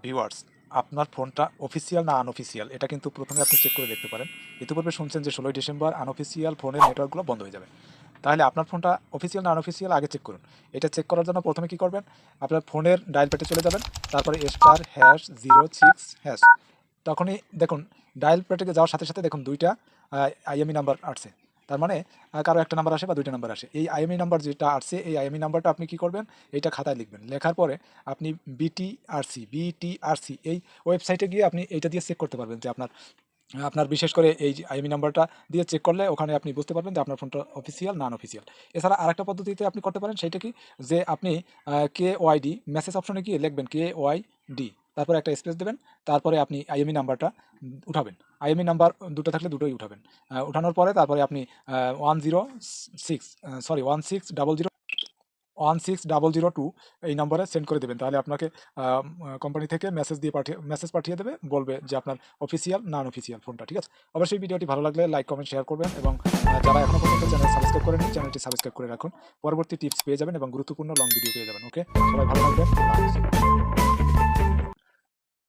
Viewers, আপনার ফোনটা official না আনঅফিসিয়াল এটা কিন্তু প্রথমে আপনি চেক করে দেখতে পারেন। ইতিপূর্বে শুনছেন যে ১৬ই ডিসেম্বর আনঅফিসিয়াল ফোনের নেটওয়ার্কগুলো বন্ধ হয়ে যাবে। তাহলে আপনার ফোনটা অফিসিয়াল না আনঅফিসিয়াল আগে চেক করুন। এটা চেক করার জন্য প্রথমে কি করবেন? আপনার ফোনের ডায়াল প্যাডে চলে যাবেন। তারপরে *#06# তখনই দেখুন ডায়াল প্যাডে যাওয়ার সাথে, সাথে দেখুন ২ টা আইএমই নাম্বার আসছে। তার মানে কারো একটা নাম্বার আসে বা ২ টা নাম্বার আসে। এই আইএমই নাম্বার যেটা আসছে, এই আইএমই নাম্বারটা আপনি কি করবেন? এইটা খাতায় লিখবেন। লেখার পরে আপনি বিটিআরসি এই ওয়েবসাইটে গিয়ে আপনি এইটা দিয়ে চেক করতে পারবেন যে আপনার আপনার বিশেষ করে এই যে আইএমই নাম্বারটা দিয়ে চেক করলে ওখানে আপনি বুঝতে পারবেন যে আপনার ফোনটা অফিসিয়াল না আনঅফিসিয়াল। এছাড়া আরেকটা পদ্ধতিতে আপনি করতে পারেন, সেইটা কি? যে আপনি KYD মেসেজ অপশনে গিয়ে লিখবেন KYD, তারপরে একটা স্পেস দেবেন। তারপরে আপনি আইএমই নাম্বারটা উঠাবেন। আইএমই নাম্বার ২ টা থাকলে ২ টোই উঠাবেন। উঠানোর পরে তারপরে আপনি 106 এই নম্বরে সেন্ড করে দেবেন। তাহলে আপনাকে কোম্পানি থেকে মেসেজ পাঠিয়ে দেবে, বলবে যে আপনার অফিসিয়াল না আনঅফিসিয়াল ফোনটা, ঠিক আছে? অবশ্যই ভিডিওটি ভালো লাগলে লাইক, কমেন্ট, শেয়ার করবেন এবং যারা এখনো পর্যন্ত চ্যানেল সাবস্ক্রাইব করেনি, চ্যানেলটি সাবস্ক্রাইব করে রাখুন। পরবর্তী টিপস পেয়ে যাবেন এবং গুরুত্বপূর্ণ লং ভিডিও পেয়ে যাবেন। ওকে? সবাই ভালো থাকবেন। আল্লাহ হাফেজ।